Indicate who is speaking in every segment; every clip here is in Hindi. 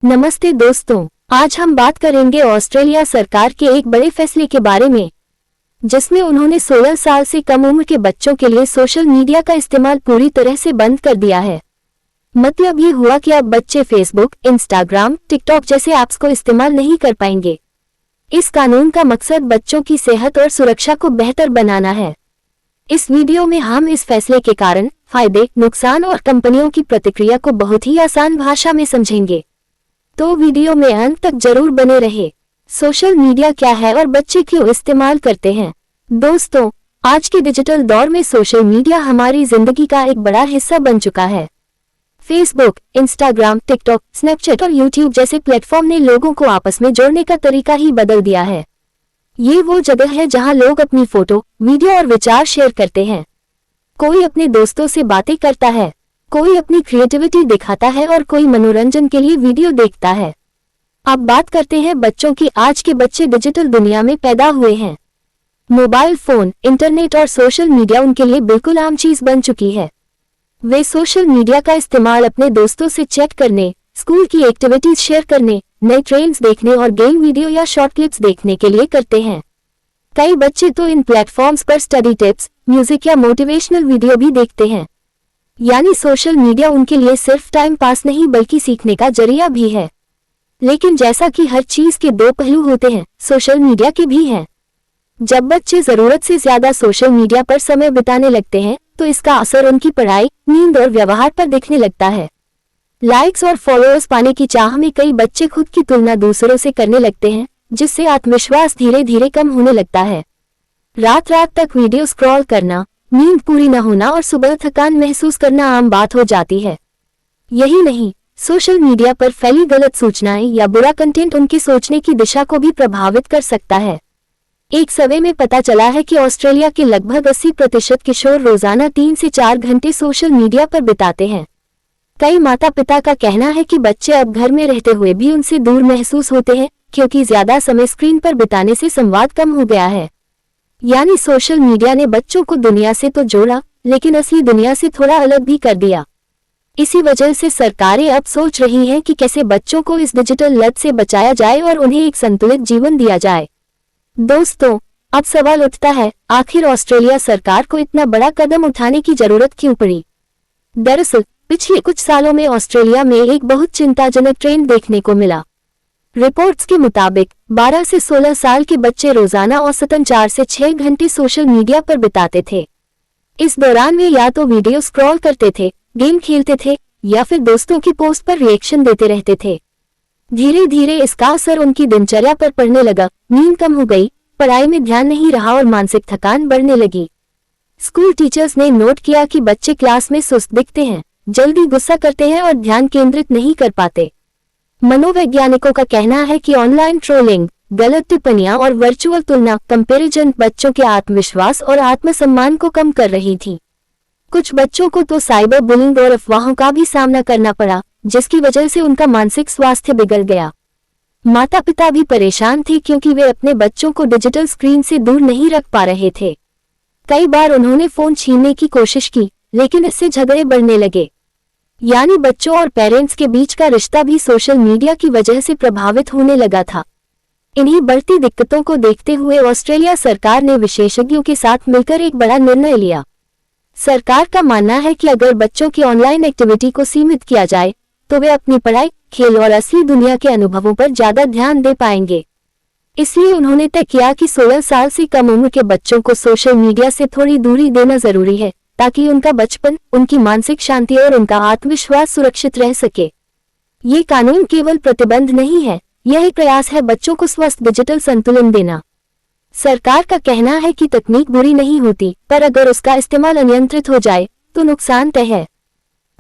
Speaker 1: नमस्ते दोस्तों, आज हम बात करेंगे ऑस्ट्रेलिया सरकार के एक बड़े फैसले के बारे में, जिसमें उन्होंने 16 साल से कम उम्र के बच्चों के लिए सोशल मीडिया का इस्तेमाल पूरी तरह से बंद कर दिया है। मतलब ये हुआ कि अब बच्चे फेसबुक, इंस्टाग्राम, टिकटॉक जैसे ऐप्स को इस्तेमाल नहीं कर पाएंगे। इस कानून का मकसद बच्चों की सेहत और सुरक्षा को बेहतर बनाना है। इस वीडियो में हम इस फैसले के कारण, फायदे, नुकसान और कंपनियों की प्रतिक्रिया को बहुत ही आसान भाषा में समझेंगे, तो वीडियो में अंत तक जरूर बने रहे। सोशल मीडिया क्या है और बच्चे क्यों इस्तेमाल करते हैं? दोस्तों, आज के डिजिटल दौर में सोशल मीडिया हमारी जिंदगी का एक बड़ा हिस्सा बन चुका है। फेसबुक, इंस्टाग्राम, टिकटॉक, स्नैपचैट और यूट्यूब जैसे प्लेटफॉर्म ने लोगों को आपस में जोड़ने का तरीका ही बदल दिया है। ये वो जगह है जहां लोग अपनी फोटो, वीडियो और विचार शेयर करते हैं। कोई अपने दोस्तों से बातें करता है, कोई अपनी क्रिएटिविटी दिखाता है और कोई मनोरंजन के लिए वीडियो देखता है। अब बात करते हैं बच्चों की। आज के बच्चे डिजिटल दुनिया में पैदा हुए हैं। मोबाइल फोन, इंटरनेट और सोशल मीडिया उनके लिए बिल्कुल आम चीज बन चुकी है। वे सोशल मीडिया का इस्तेमाल अपने दोस्तों से चैट करने, स्कूल की एक्टिविटीज शेयर करने, नए ट्रेंड्स देखने और गेम वीडियो या शॉर्ट क्लिप्स देखने के लिए करते हैं। कई बच्चे तो इन प्लेटफॉर्म्स पर स्टडी टिप्स, म्यूजिक या मोटिवेशनल वीडियो भी देखते हैं। यानी सोशल मीडिया उनके लिए सिर्फ टाइम पास नहीं बल्कि सीखने का जरिया भी है। लेकिन जैसा कि हर चीज के दो पहलू होते हैं, सोशल मीडिया के भी हैं। जब बच्चे जरूरत से ज्यादा सोशल मीडिया पर समय बिताने लगते हैं तो इसका असर उनकी पढ़ाई, नींद और व्यवहार पर दिखने लगता है। लाइक्स और फॉलोअर्स पाने की चाह में कई बच्चे खुद की तुलना दूसरों से करने लगते हैं, जिससे आत्मविश्वास धीरे धीरे कम होने लगता है। रात रात तक वीडियो स्क्रॉल करना, नींद पूरी न होना और सुबह थकान महसूस करना आम बात हो जाती है। यही नहीं, सोशल मीडिया पर फैली गलत सूचनाएं या बुरा कंटेंट उनके सोचने की दिशा को भी प्रभावित कर सकता है। एक सर्वे में पता चला है कि ऑस्ट्रेलिया के लगभग 80% किशोर रोजाना 3 से 4 घंटे सोशल मीडिया पर बिताते हैं। कई माता पिता का कहना है कि बच्चे अब घर में रहते हुए भी उनसे दूर महसूस होते हैं, क्योंकि ज्यादा समय स्क्रीन पर बिताने से संवाद कम हो गया है। यानी सोशल मीडिया ने बच्चों को दुनिया से तो जोड़ा, लेकिन असली दुनिया से थोड़ा अलग भी कर दिया। इसी वजह से सरकारें अब सोच रही हैं कि कैसे बच्चों को इस डिजिटल लत से बचाया जाए और उन्हें एक संतुलित जीवन दिया जाए। दोस्तों, अब सवाल उठता है, आखिर ऑस्ट्रेलिया सरकार को इतना बड़ा कदम उठाने की जरूरत क्यों पड़ी? दरअसल, पिछले कुछ सालों में ऑस्ट्रेलिया में एक बहुत चिंताजनक ट्रेंड देखने को मिला। रिपोर्ट्स के मुताबिक 12 से 16 साल के बच्चे रोजाना औसतन 4 से 6 घंटे सोशल मीडिया पर बिताते थे। इस दौरान वे या तो वीडियो स्क्रॉल करते थे, गेम खेलते थे या फिर दोस्तों की पोस्ट पर रिएक्शन देते रहते थे। धीरे धीरे इसका असर उनकी दिनचर्या पर पड़ने लगा। नींद कम हो गई, पढ़ाई में ध्यान नहीं रहा और मानसिक थकान बढ़ने लगी। स्कूल टीचर्स ने नोट किया कि बच्चे क्लास में सुस्त दिखते हैं, जल्दी गुस्सा करते हैं और ध्यान केंद्रित नहीं कर पाते। मनोवैज्ञानिकों का कहना है कि ऑनलाइन ट्रोलिंग, गलत टिप्पणियां और वर्चुअल तुलना, कंपैरिजन बच्चों के आत्मविश्वास और आत्मसम्मान को कम कर रही थी। कुछ बच्चों को तो साइबर बुलिंग और अफवाहों का भी सामना करना पड़ा, जिसकी वजह से उनका मानसिक स्वास्थ्य बिगड़ गया। माता पिता भी परेशान थे क्योंकि वे अपने बच्चों को डिजिटल स्क्रीन से दूर नहीं रख पा रहे थे। कई बार उन्होंने फोन छीनने की कोशिश की, लेकिन इससे झगड़े बढ़ने लगे। यानी बच्चों और पेरेंट्स के बीच का रिश्ता भी सोशल मीडिया की वजह से प्रभावित होने लगा था। इन्हीं बढ़ती दिक्कतों को देखते हुए ऑस्ट्रेलिया सरकार ने विशेषज्ञों के साथ मिलकर एक बड़ा निर्णय लिया। सरकार का मानना है कि अगर बच्चों की ऑनलाइन एक्टिविटी को सीमित किया जाए तो वे अपनी पढ़ाई, खेल और असली दुनिया के अनुभवों पर ज्यादा ध्यान दे पाएंगे। इसलिए उन्होंने तय किया कि 16 साल से कम उम्र के बच्चों को सोशल मीडिया से थोड़ी दूरी देना जरूरी है, ताकि उनका बचपन, उनकी मानसिक शांति और उनका आत्मविश्वास सुरक्षित रह सके। ये कानून केवल प्रतिबंध नहीं है, यह एक प्रयास है बच्चों को स्वस्थ डिजिटल संतुलन देना। सरकार का कहना है कि तकनीक बुरी नहीं होती, पर अगर उसका इस्तेमाल अनियंत्रित हो जाए तो नुकसान तय है।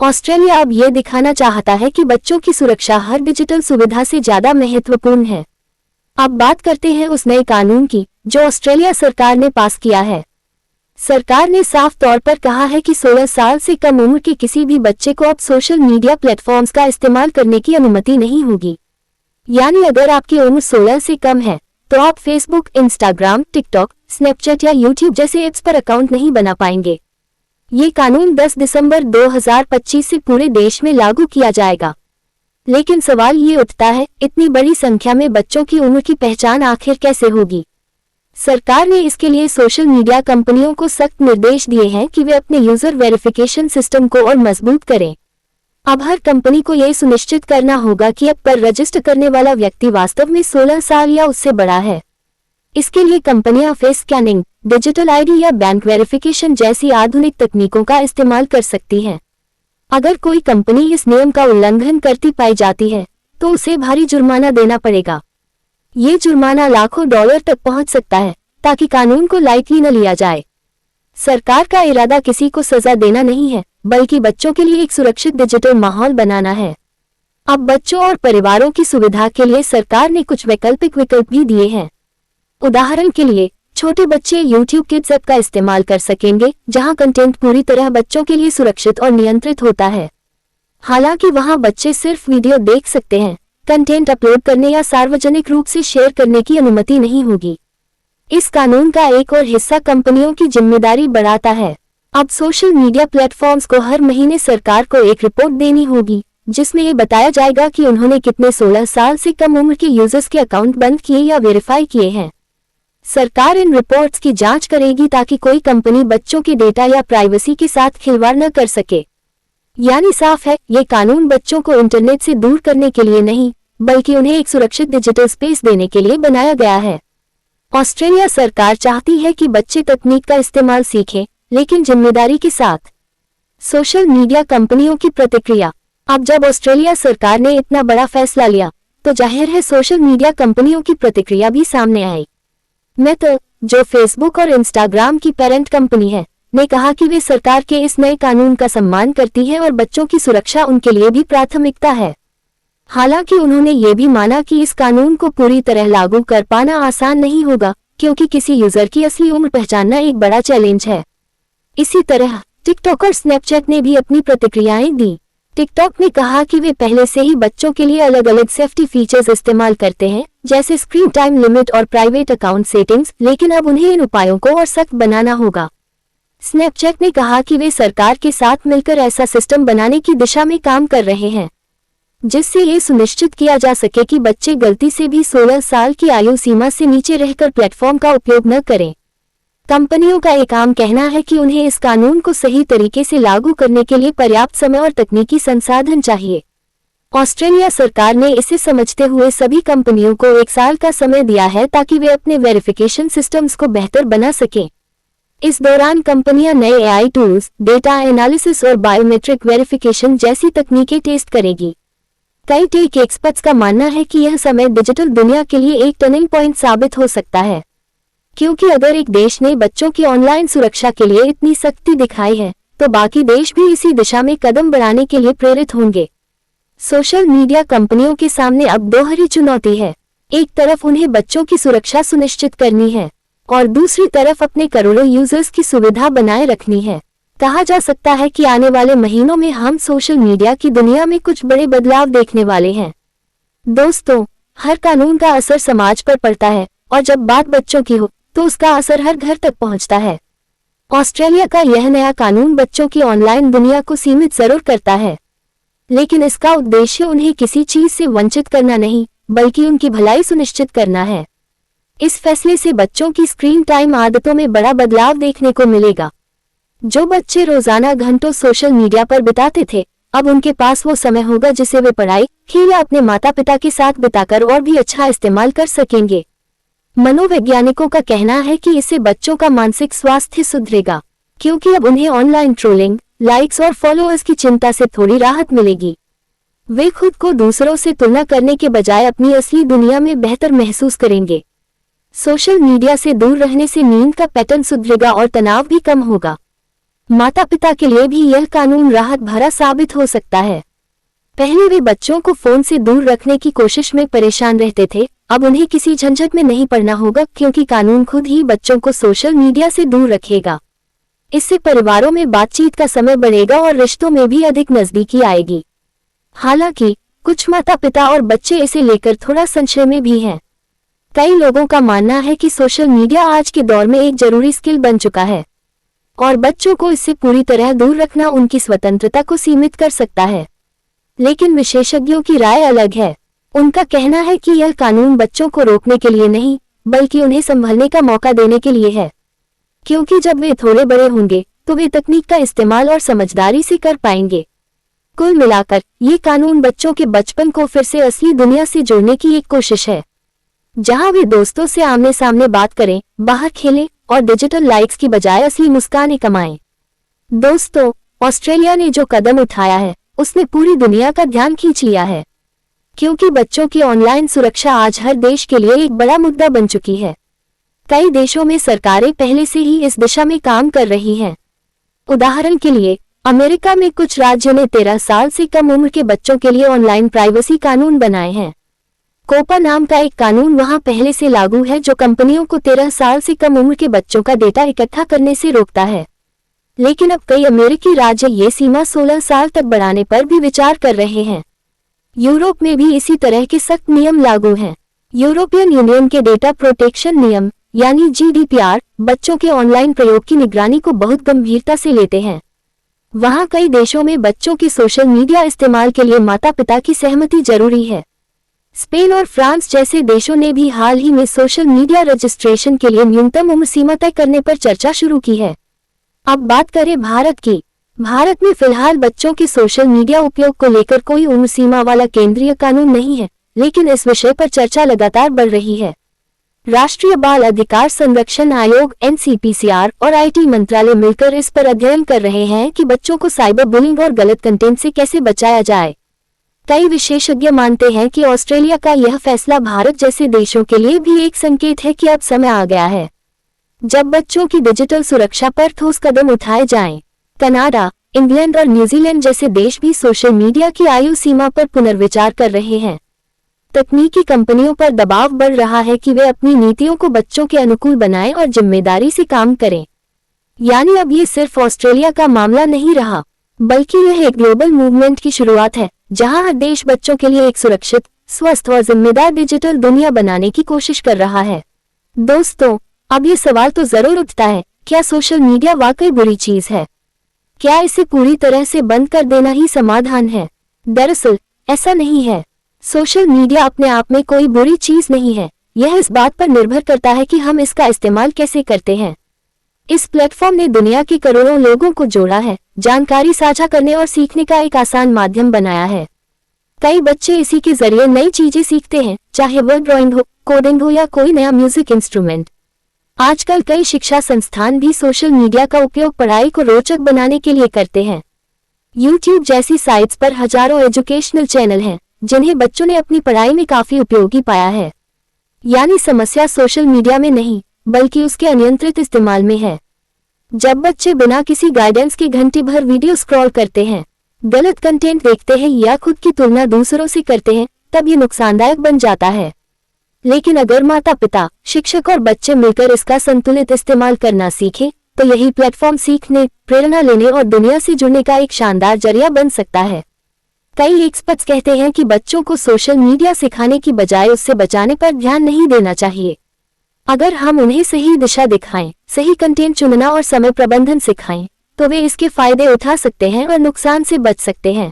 Speaker 1: ऑस्ट्रेलिया अब ये दिखाना चाहता है कि बच्चों की सुरक्षा हर डिजिटल सुविधा से ज्यादा महत्वपूर्ण है। अब बात करते हैं उस नए कानून की जो ऑस्ट्रेलिया सरकार ने पास किया है। सरकार ने साफ तौर पर कहा है कि 16 साल से कम उम्र के किसी भी बच्चे को अब सोशल मीडिया प्लेटफॉर्म्स का इस्तेमाल करने की अनुमति नहीं होगी। यानी अगर आपकी उम्र 16 से कम है तो आप फेसबुक, इंस्टाग्राम, टिकटॉक, स्नैपचैट या यूट्यूब जैसे ऐप्स पर अकाउंट नहीं बना पाएंगे। ये कानून 10 दिसंबर 2025 से पूरे देश में लागू किया जाएगा। लेकिन सवाल ये उठता है, इतनी बड़ी संख्या में बच्चों की उम्र की पहचान आखिर कैसे होगी? सरकार ने इसके लिए सोशल मीडिया कंपनियों को सख्त निर्देश दिए हैं कि वे अपने यूजर वेरिफिकेशन सिस्टम को और मजबूत करें। अब हर कंपनी को यह सुनिश्चित करना होगा कि ऐप पर रजिस्टर करने वाला व्यक्ति वास्तव में 16 साल या उससे बड़ा है। इसके लिए कंपनियां फेस स्कैनिंग, डिजिटल आईडी या बैंक वेरिफिकेशन जैसी आधुनिक तकनीकों का इस्तेमाल कर सकती हैं। अगर कोई कंपनी इस नियम का उल्लंघन करती पाई जाती है तो उसे भारी जुर्माना देना पड़ेगा। ये जुर्माना लाखों डॉलर तक पहुंच सकता है, ताकि कानून को लाइटली न लिया जाए। सरकार का इरादा किसी को सजा देना नहीं है, बल्कि बच्चों के लिए एक सुरक्षित डिजिटल माहौल बनाना है। अब बच्चों और परिवारों की सुविधा के लिए सरकार ने कुछ वैकल्पिक विकल्प भी दिए हैं। उदाहरण के लिए, छोटे बच्चे YouTube Kids ऐप का इस्तेमाल कर सकेंगे, जहां कंटेंट पूरी तरह बच्चों के लिए सुरक्षित और नियंत्रित होता है। हालांकि वहां बच्चे सिर्फ वीडियो देख सकते हैं, कंटेंट अपलोड करने या सार्वजनिक रूप से शेयर करने की अनुमति नहीं होगी। इस कानून का एक और हिस्सा कंपनियों की जिम्मेदारी बढ़ाता है। अब सोशल मीडिया प्लेटफॉर्म्स को हर महीने सरकार को एक रिपोर्ट देनी होगी, जिसमें ये बताया जाएगा कि उन्होंने कितने 16 साल से कम उम्र के यूजर्स के अकाउंट बंद किए या वेरीफाई किए हैं। सरकार इन रिपोर्ट्स की जांच करेगी ताकि कोई कंपनी बच्चों के डेटा या प्राइवेसी के साथ खिलवाड़ न कर सके। यानी साफ है, ये कानून बच्चों को इंटरनेट से दूर करने के लिए नहीं, बल्कि उन्हें एक सुरक्षित डिजिटल स्पेस देने के लिए बनाया गया है। ऑस्ट्रेलिया सरकार चाहती है कि बच्चे तकनीक का इस्तेमाल सीखें, लेकिन जिम्मेदारी के साथ। सोशल मीडिया कंपनियों की प्रतिक्रिया। अब जब ऑस्ट्रेलिया सरकार ने इतना बड़ा फैसला लिया, तो जाहिर है सोशल मीडिया कंपनियों की प्रतिक्रिया भी सामने आई। मेटा, जो फेसबुक और इंस्टाग्राम की पेरेंट कंपनी है, ने कहा कि वे सरकार के इस नए कानून का सम्मान करती है और बच्चों की सुरक्षा उनके लिए भी प्राथमिकता है। हालांकि उन्होंने ये भी माना कि इस कानून को पूरी तरह लागू कर पाना आसान नहीं होगा, क्योंकि किसी यूजर की असली उम्र पहचानना एक बड़ा चैलेंज है। इसी तरह टिकटॉक और स्नैपचैट ने भी अपनी प्रतिक्रियाएं दी। टिकटॉक ने कहा कि वे पहले से ही बच्चों के लिए अलग अलग सेफ्टी फीचर्स इस्तेमाल करते हैं, जैसे स्क्रीन टाइम लिमिट और प्राइवेट अकाउंट सेटिंग्स, लेकिन अब उन्हें इन उपायों को और सख्त बनाना होगा। स्नैपचैट ने कहा कि वे सरकार के साथ मिलकर ऐसा सिस्टम बनाने की दिशा में काम कर रहे हैं, जिससे ये सुनिश्चित किया जा सके कि बच्चे गलती से भी 16 साल की आयु सीमा से नीचे रहकर प्लेटफॉर्म का उपयोग न करें। कंपनियों का एक आम कहना है कि उन्हें इस कानून को सही तरीके से लागू करने के लिए पर्याप्त समय और तकनीकी संसाधन चाहिए। ऑस्ट्रेलिया सरकार ने इसे समझते हुए सभी कंपनियों को 1 साल का समय दिया है ताकि वे अपने वेरिफिकेशन सिस्टम्स को बेहतर बना सकें। इस दौरान कंपनियां नए AI टूल्स, डेटा एनालिसिस और बायोमेट्रिक वेरिफिकेशन जैसी तकनीकें टेस्ट करेगी। कई टेक एक्सपर्ट्स का मानना है कि यह समय डिजिटल दुनिया के लिए एक टर्निंग पॉइंट साबित हो सकता है, क्योंकि अगर एक देश ने बच्चों की ऑनलाइन सुरक्षा के लिए इतनी सख्ती दिखाई है, तो बाकी देश भी इसी दिशा में कदम बढ़ाने के लिए प्रेरित होंगे। सोशल मीडिया कंपनियों के सामने अब दोहरी चुनौती है। एक तरफ उन्हें बच्चों की सुरक्षा सुनिश्चित करनी है और दूसरी तरफ अपने करोड़ों यूजर्स की सुविधा बनाए रखनी है। कहा जा सकता है कि आने वाले महीनों में हम सोशल मीडिया की दुनिया में कुछ बड़े बदलाव देखने वाले हैं। दोस्तों, हर कानून का असर समाज पर पड़ता है और जब बात बच्चों की हो तो उसका असर हर घर तक पहुंचता है। ऑस्ट्रेलिया का यह नया कानून बच्चों की ऑनलाइन दुनिया को सीमित जरूर करता है, लेकिन इसका उद्देश्य उन्हें किसी चीज से वंचित करना नहीं, बल्कि उनकी भलाई सुनिश्चित करना है। इस फैसले से बच्चों की स्क्रीन टाइम आदतों में बड़ा बदलाव देखने को मिलेगा। जो बच्चे रोजाना घंटों सोशल मीडिया पर बिताते थे, अब उनके पास वो समय होगा जिसे वे पढ़ाई, खेल या अपने माता पिता के साथ बिताकर और भी अच्छा इस्तेमाल कर सकेंगे। मनोवैज्ञानिकों का कहना है कि इससे बच्चों का मानसिक स्वास्थ्य सुधरेगा, क्योंकि अब उन्हें ऑनलाइन ट्रोलिंग, लाइक्स और फॉलोअर्स की चिंता से थोड़ी राहत मिलेगी। वे खुद को दूसरों से तुलना करने के बजाय अपनी असली दुनिया में बेहतर महसूस करेंगे। सोशल मीडिया से दूर रहने से नींद का पैटर्न सुधरेगा और तनाव भी कम होगा। माता पिता के लिए भी यह कानून राहत भरा साबित हो सकता है। पहले वे बच्चों को फोन से दूर रखने की कोशिश में परेशान रहते थे, अब उन्हें किसी झंझट में नहीं पड़ना होगा, क्योंकि कानून खुद ही बच्चों को सोशल मीडिया से दूर रखेगा। इससे परिवारों में बातचीत का समय बढ़ेगा और रिश्तों में भी अधिक नजदीकी आएगी। हालांकि कुछ माता पिता और बच्चे इसे लेकर थोड़ा संशय में भी हैं। कई लोगों का मानना है कि सोशल मीडिया आज के दौर में एक जरूरी स्किल बन चुका है और बच्चों को इससे पूरी तरह दूर रखना उनकी स्वतंत्रता को सीमित कर सकता है। लेकिन विशेषज्ञों की राय अलग है। उनका कहना है कि यह कानून बच्चों को रोकने के लिए नहीं, बल्कि उन्हें संभलने का मौका देने के लिए है, क्योंकि जब वे थोड़े बड़े होंगे तो वे तकनीक का इस्तेमाल और समझदारी से कर पाएंगे। कुल मिलाकर ये कानून बच्चों के बचपन को फिर से असली दुनिया से जोड़ने की एक कोशिश है, जहां वे दोस्तों से आमने सामने बात करें, बाहर खेलें और डिजिटल लाइक्स की बजाय असली मुस्कानें कमाएं। दोस्तों, ऑस्ट्रेलिया ने जो कदम उठाया है उसने पूरी दुनिया का ध्यान खींच लिया है, क्योंकि बच्चों की ऑनलाइन सुरक्षा आज हर देश के लिए एक बड़ा मुद्दा बन चुकी है। कई देशों में सरकारें पहले से ही इस दिशा में काम कर रही हैं। उदाहरण के लिए, अमेरिका में कुछ राज्यों ने 13 साल से कम उम्र के बच्चों के लिए ऑनलाइन प्राइवेसी कानून बनाए हैं। कोपा नाम का एक कानून वहां पहले से लागू है, जो कंपनियों को 13 साल से कम उम्र के बच्चों का डेटा इकट्ठा करने से रोकता है। लेकिन अब कई अमेरिकी राज्य ये सीमा 16 साल तक बढ़ाने पर भी विचार कर रहे हैं। यूरोप में भी इसी तरह के सख्त नियम लागू हैं। यूरोपियन यूनियन के डेटा प्रोटेक्शन नियम यानी GDPR बच्चों के ऑनलाइन प्रयोग की निगरानी को बहुत गंभीरता से लेते हैं। वहां कई देशों में बच्चों के सोशल मीडिया इस्तेमाल के लिए माता पिता की सहमति जरूरी है। स्पेन और फ्रांस जैसे देशों ने भी हाल ही में सोशल मीडिया रजिस्ट्रेशन के लिए न्यूनतम उम्र सीमा तय करने पर चर्चा शुरू की है। अब बात करें भारत की। भारत में फिलहाल बच्चों के सोशल मीडिया उपयोग को लेकर कोई उम्र सीमा वाला केंद्रीय कानून नहीं है, लेकिन इस विषय पर चर्चा लगातार बढ़ रही है। राष्ट्रीय बाल अधिकार संरक्षण आयोग NCPCR और IT मंत्रालय मिलकर इस पर अध्ययन कर रहे हैं कि बच्चों को साइबर बुलिंग और गलत कंटेंट से कैसे बचाया जाए। कई विशेषज्ञ मानते हैं कि ऑस्ट्रेलिया का यह फैसला भारत जैसे देशों के लिए भी एक संकेत है कि अब समय आ गया है जब बच्चों की डिजिटल सुरक्षा पर ठोस कदम उठाए जाएं। कनाडा, इंग्लैंड और न्यूजीलैंड जैसे देश भी सोशल मीडिया की आयु सीमा पर पुनर्विचार कर रहे हैं। तकनीकी कंपनियों पर दबाव बढ़ रहा है कि वे अपनी नीतियों को बच्चों के अनुकूल बनाएं और जिम्मेदारी से काम करें। यानी अब ये सिर्फ ऑस्ट्रेलिया का मामला नहीं रहा, बल्कि यह एक ग्लोबल मूवमेंट की शुरुआत है, जहां हर देश बच्चों के लिए एक सुरक्षित, स्वस्थ और जिम्मेदार डिजिटल दुनिया बनाने की कोशिश कर रहा है। दोस्तों, अब ये सवाल तो जरूर उठता है, क्या सोशल मीडिया वाकई बुरी चीज है? क्या इसे पूरी तरह से बंद कर देना ही समाधान है? दरअसल ऐसा नहीं है। सोशल मीडिया अपने आप में कोई बुरी चीज नहीं है, यह इस बात पर निर्भर करता है कि हम इसका इस्तेमाल कैसे करते हैं। इस प्लेटफॉर्म ने दुनिया के करोड़ों लोगों को जोड़ा है, जानकारी साझा करने और सीखने का एक आसान माध्यम बनाया है। कई बच्चे इसी के जरिए नई चीजें सीखते हैं, चाहे वह ड्राइंग हो, कोडिंग हो या कोई नया म्यूजिक इंस्ट्रूमेंट। आजकल कई शिक्षा संस्थान भी सोशल मीडिया का उपयोग पढ़ाई को रोचक बनाने के लिए करते हैं। YouTube जैसी साइट्स पर हजारों एजुकेशनल चैनल हैं, जिन्हें बच्चों ने अपनी पढ़ाई में काफी उपयोगी पाया है। यानी समस्या सोशल मीडिया में नहीं, बल्कि उसके अनियंत्रित इस्तेमाल में है। जब बच्चे बिना किसी गाइडेंस के घंटे भर वीडियो स्क्रॉल करते हैं, गलत कंटेंट देखते हैं या खुद की तुलना दूसरों से करते हैं, तब ये नुकसानदायक बन जाता है। लेकिन अगर माता पिता, शिक्षक और बच्चे मिलकर इसका संतुलित इस्तेमाल करना सीखें, तो यही प्लेटफॉर्म सीखने, प्रेरणा लेने और दुनिया से जुड़ने का एक शानदार जरिया बन सकता है। कई एक्सपर्ट्स कहते हैं कि बच्चों को सोशल मीडिया सिखाने की बजाय उससे बचाने पर ध्यान नहीं देना चाहिए। अगर हम उन्हें सही दिशा दिखाएं, सही कंटेंट चुनना और समय प्रबंधन सिखाएं, तो वे इसके फायदे उठा सकते हैं और नुकसान से बच सकते हैं।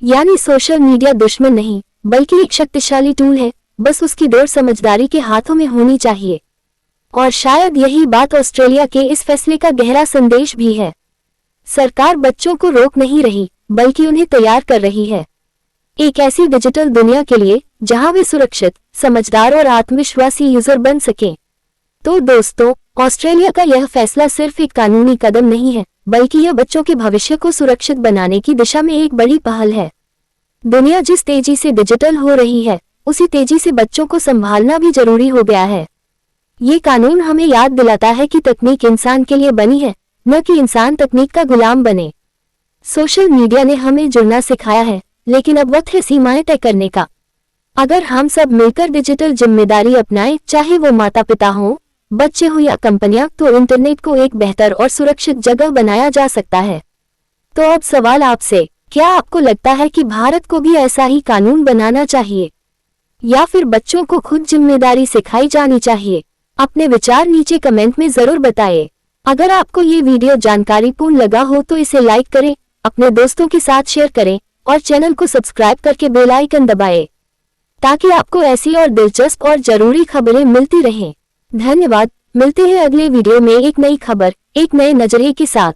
Speaker 1: यानी सोशल मीडिया दुश्मन नहीं, बल्कि एक शक्तिशाली टूल है, बस उसकी डोर समझदारी के हाथों में होनी चाहिए। और शायद यही बात ऑस्ट्रेलिया के इस फैसले का गहरा संदेश भी है। सरकार बच्चों को रोक नहीं रही, बल्कि उन्हें तैयार कर रही है एक ऐसी डिजिटल दुनिया के लिए जहां वे सुरक्षित, समझदार और आत्मविश्वासी यूजर बन सकें। तो दोस्तों, ऑस्ट्रेलिया का यह फैसला सिर्फ एक कानूनी कदम नहीं है, बल्कि यह बच्चों के भविष्य को सुरक्षित बनाने की दिशा में एक बड़ी पहल है। दुनिया जिस तेजी से डिजिटल हो रही है, उसी तेजी से बच्चों को संभालना भी जरूरी हो गया है। ये कानून हमें याद दिलाता है कि तकनीक इंसान के लिए बनी है, न कि इंसान तकनीक का गुलाम बने। सोशल मीडिया ने हमें जुड़ना सिखाया है, लेकिन अब वक्त है सीमाएं तय करने का। अगर हम सब मिलकर डिजिटल जिम्मेदारी अपनाएं, चाहे वो माता पिता हों, बच्चे हो या कंपनियां, तो इंटरनेट को एक बेहतर और सुरक्षित जगह बनाया जा सकता है। तो अब सवाल आपसे, क्या आपको लगता है कि भारत को भी ऐसा ही कानून बनाना चाहिए, या फिर बच्चों को खुद जिम्मेदारी सिखाई जानी चाहिए? अपने विचार नीचे कमेंट में जरूर बताएं। अगर आपको ये वीडियो जानकारीपूर्ण लगा हो तो इसे लाइक करें, अपने दोस्तों के साथ शेयर करें और चैनल को सब्सक्राइब करके बेल आइकन दबाएं, ताकि आपको ऐसी और दिलचस्प और जरूरी खबरें मिलती रहें। धन्यवाद। मिलते हैं अगले वीडियो में एक नई खबर, एक नए नजरिए के साथ।